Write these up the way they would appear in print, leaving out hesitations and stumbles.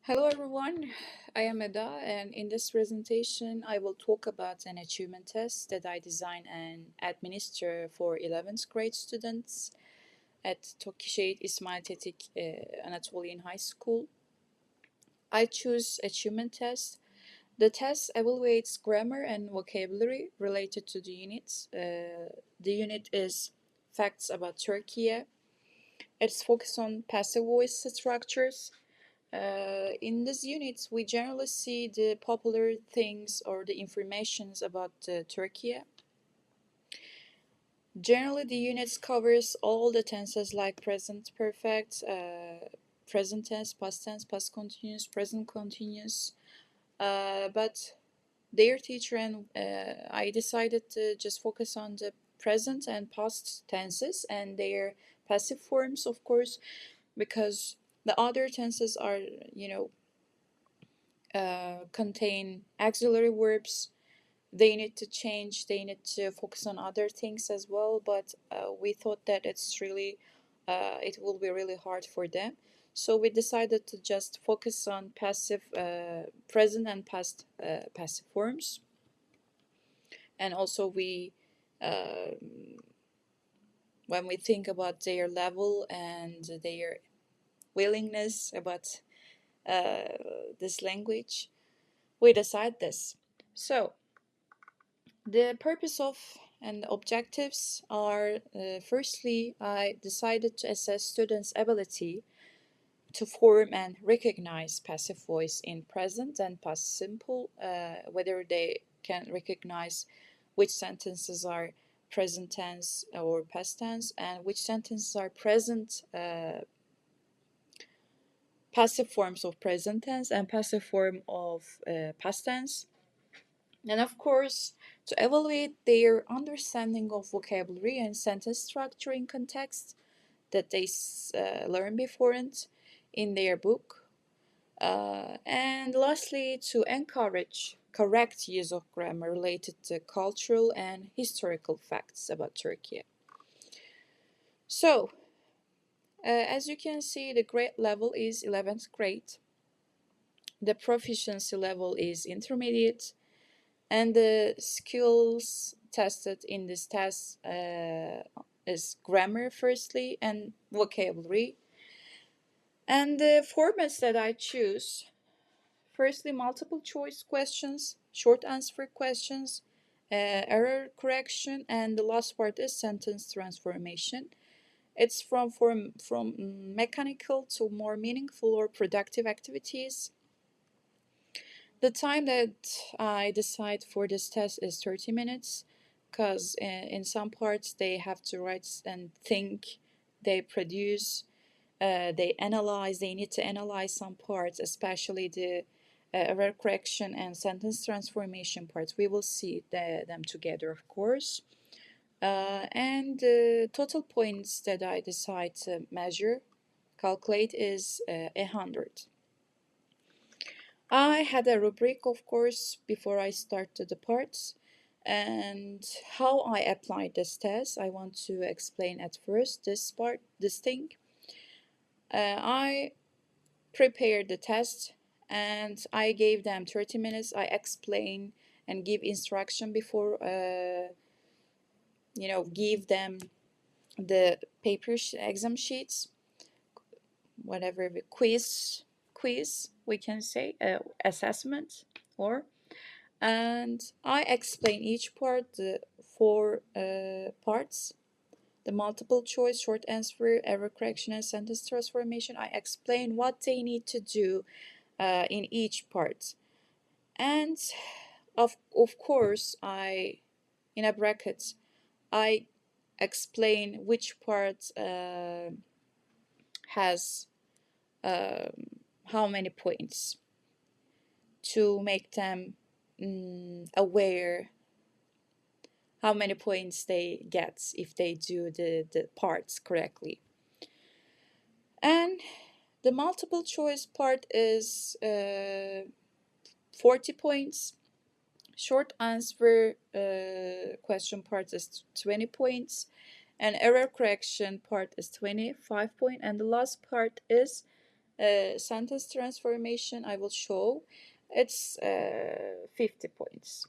Hello everyone, I am Eda, and in this presentation I will talk about an achievement test that I design and administer for 11th grade students at Tokişehir İsmail Tetik Anatolian High School. I choose achievement test. The test evaluates grammar and vocabulary related to the units. The unit is Facts about Turkey. It's focused on passive voice structures. In these units, we generally see the popular things or the informations about Turkey. Generally, the units covers all the tenses like present perfect, present tense, past continuous, present continuous. But their teacher and I decided to just focus on the present and past tenses and their passive forms, of course, because the other tenses are, contain auxiliary verbs. They need to change, they need to focus on other things as well, but we thought that it will be really hard for them. So we decided to just focus on passive, present and past passive forms. And also uh, when we think about their level and their willingness about this language, we decide this. So the purpose of and objectives are firstly, I decided to assess students' ability to form and recognize passive voice in present and past simple, whether they can recognize which sentences are present tense or past tense and which sentences are present passive forms of present tense and passive form of past tense. And of course, to evaluate their understanding of vocabulary and sentence structure in context that they learned beforehand in their book. And lastly, to encourage correct use of grammar related to cultural and historical facts about Turkey. So, as you can see, the grade level is 11th grade. The proficiency level is intermediate. And the skills tested in this test is grammar firstly and vocabulary. And the formats that I choose, firstly multiple choice questions, short answer questions, error correction, and the last part is sentence transformation. It's from mechanical to more meaningful or productive activities. The time that I decide for this test is 30 minutes because in some parts they have to write and think, they produce, they analyze, they need to analyze some parts, especially the error correction and sentence transformation parts. We will see them together, of course. And the total points that I decide to measure, calculate is 100. I had a rubric, of course, before I started the parts. And how I applied this test, I want to explain at first this thing. I prepared the test and I gave them 30 minutes. I explain and give instruction before, give them the paper exam sheets, whatever the quiz we can say, assessment or. And I explain each part, the four parts, the multiple choice, short answer, error correction, and sentence transformation. I explain what they need to do in each part. And of course, in a bracket, I explain which part has how many points to make them aware how many points they get if they do the parts correctly. And the multiple choice part is 40 points. Short answer question part is 20 points. And error correction part is 25 points. And the last part is Sentence transformation I will show. It's 50 points.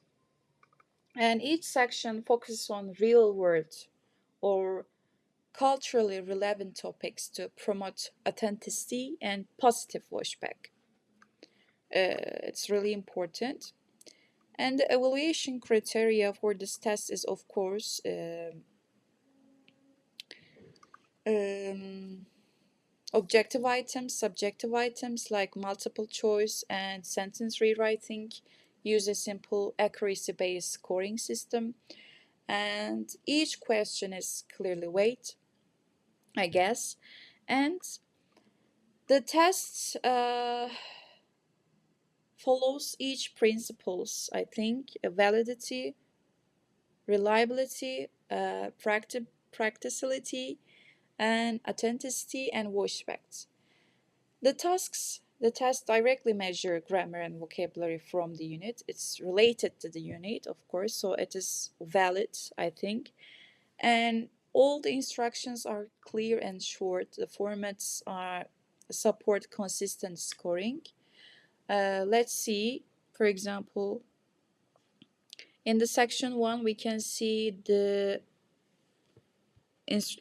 And each section focuses on real world or culturally relevant topics to promote authenticity and positive washback. It's really important. And the evaluation criteria for this test is, of course, um, objective items, subjective items like multiple choice and sentence rewriting. Use a simple accuracy-based scoring system. And each question is clearly weighted, I guess. And the test follows each principles, I think, validity, reliability, practicality, and authenticity and voice facts. The test directly measure grammar and vocabulary from the unit. It's related to the unit, of course, so it is valid, I think. And all the instructions are clear and short. The formats are support consistent scoring. Let's see, for example, in the section 1, we can see the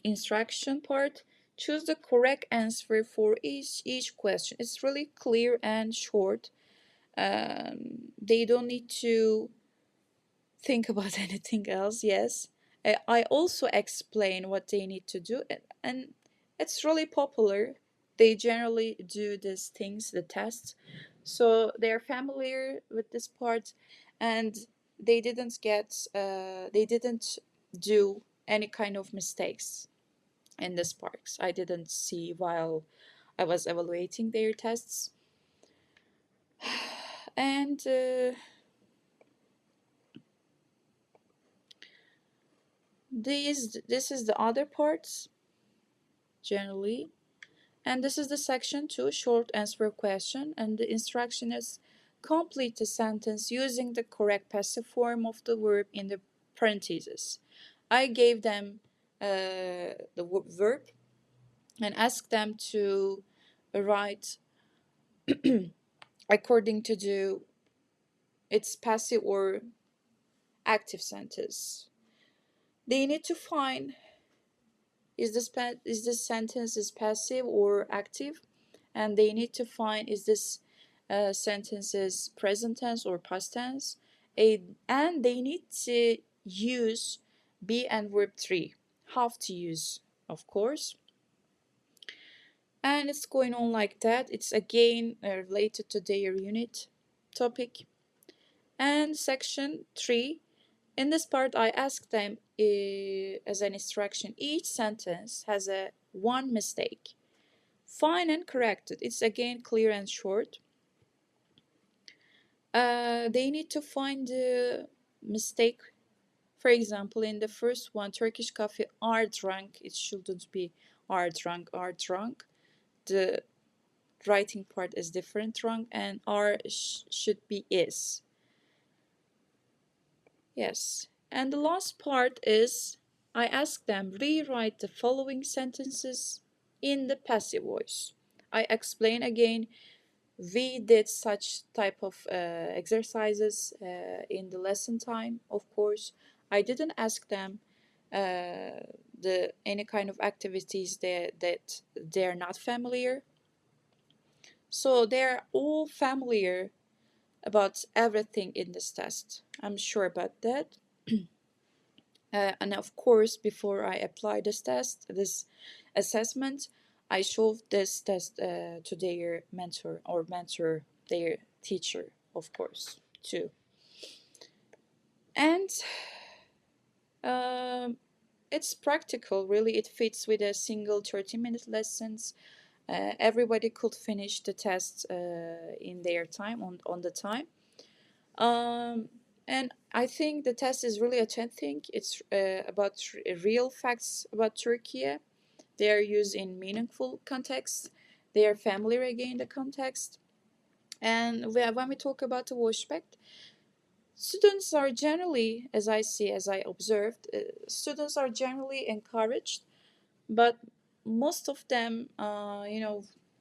instruction part. Choose the correct answer for each question. It's really clear and short. They don't need to think about anything else. Yes, I also explain what they need to do, and it's really popular. They generally do these things, the tests, so they're familiar with this part, and they didn't do any kind of mistakes in this part. I didn't see while I was evaluating their tests. And this is the other parts generally, and this is the section 2, short answer question, and the instruction is complete the sentence using the correct passive form of the verb in the parentheses. I gave them the verb and asked them to write according to the its passive or active sentence. They need to find is this sentence is passive or active, and they need to find is this sentence is present tense or past tense, and they need to use be and verb 3. Have to use, of course. And it's going on like that. It's again related to their unit topic. And section 3, in this part, I asked them as an instruction, each sentence has a one mistake. Find and correct it. It's again clear and short. They need to find the mistake. For example, in the first one, Turkish coffee are drunk. It shouldn't be are drunk, are drunk. The writing part is different, drunk, and are should be is. Yes. And the last part is I ask them rewrite the following sentences in the passive voice. I explain again we did such type of exercises in the lesson time, of course. I didn't ask them the any kind of activities that they're not familiar. So they're all familiar about everything in this test. I'm sure about that. And of course, before I apply this assessment, I showed this test to their mentor, their teacher, of course, too. And um, it's practical, really. It fits with a single 30-minute lessons. Everybody could finish the test in their time, on the time. Um, and I think the test is really authentic. It's about real facts about Turkey. They are used in meaningful context. They are familiar again the context. And when we talk about the Wolfspecht, students are generally, as I observed, students are generally encouraged, but most of them,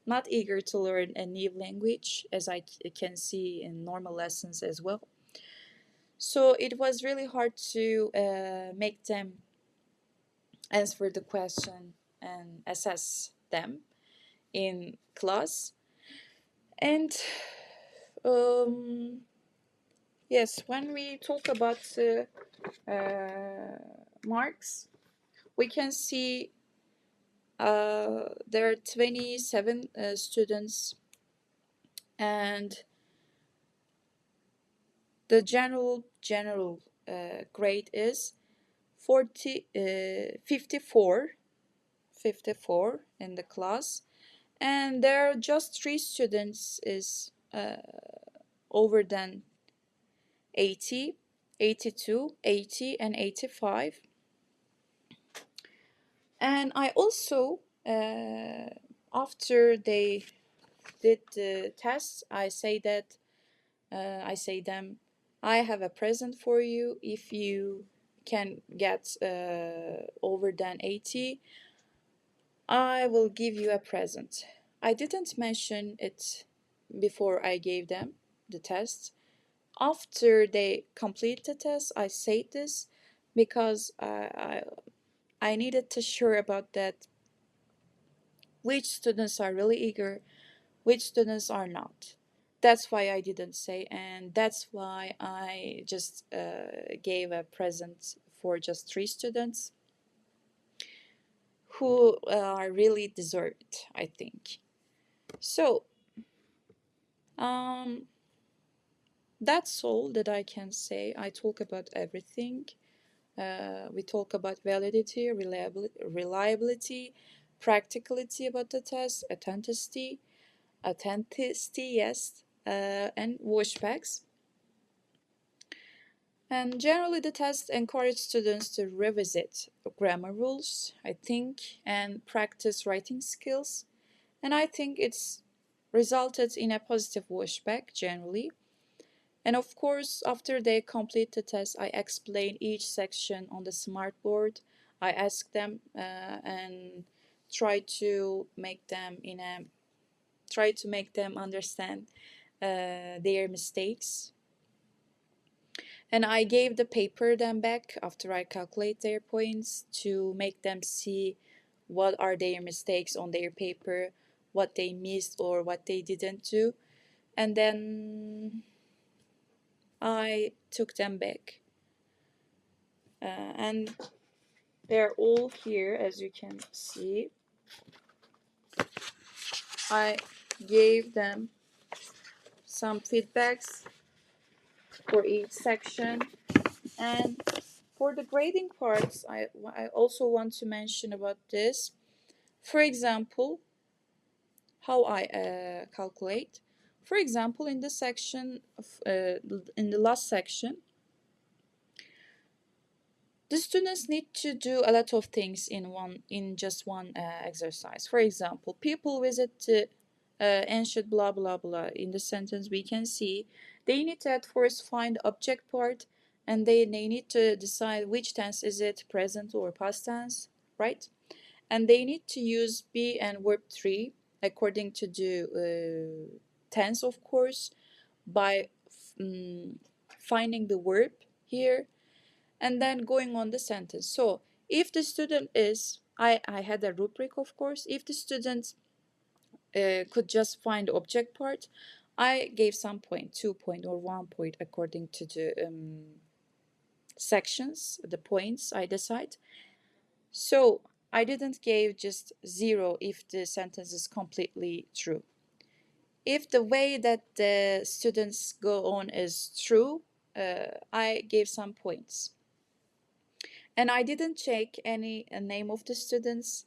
not eager to learn a new language, as I can see in normal lessons as well. So it was really hard to make them answer the question and assess them in class. And um, yes, when we talk about marks, we can see there are 27 students, and the general grade is 54 in the class, and there are just 3 students is over than 80, 82, 80, and 85. And I also, after they did the test, I say them, I have a present for you. If you can get over than 80, I will give you a present. I didn't mention it before I gave them the test. After they complete the test, I say this because I needed to sure about that which students are really eager, which students are not. That's why I didn't say, and that's why I just gave a present for just 3 students who are really deserved, I think. So, that's all that I can say. I talk about everything. We talk about validity, reliability, practicality about the test, authenticity, yes, and washbacks. And generally, the test encourages students to revisit grammar rules, I think, and practice writing skills. And I think it's resulted in a positive washback generally. And of course, after they complete the test, I explain each section on the smartboard. I ask them and try to make them understand their mistakes. And I gave the paper then back after I calculate their points to make them see what are their mistakes on their paper, what they missed or what they didn't do. And then I took them back. And they're all here, as you can see. I gave them some feedbacks for each section. And for the grading parts, I also want to mention about this. For example, how I calculate. For example, in the section, in the last section, the students need to do a lot of things in just one exercise. For example, people visit and should blah blah blah. In the sentence, we can see they need to at first find object part, and they need to decide which tense is it, present or past tense, right? And they need to use be and verb 3 according to the tense, of course, by finding the verb here and then going on the sentence. So if the student is, I had a rubric, of course. If the student could just find the object part, I gave some point, 2 point or 1 point according to the sections, the points I decide. So I didn't give just 0 if the sentence is completely true. If the way that the students go on is true, I gave some points. And I didn't check any name of the students.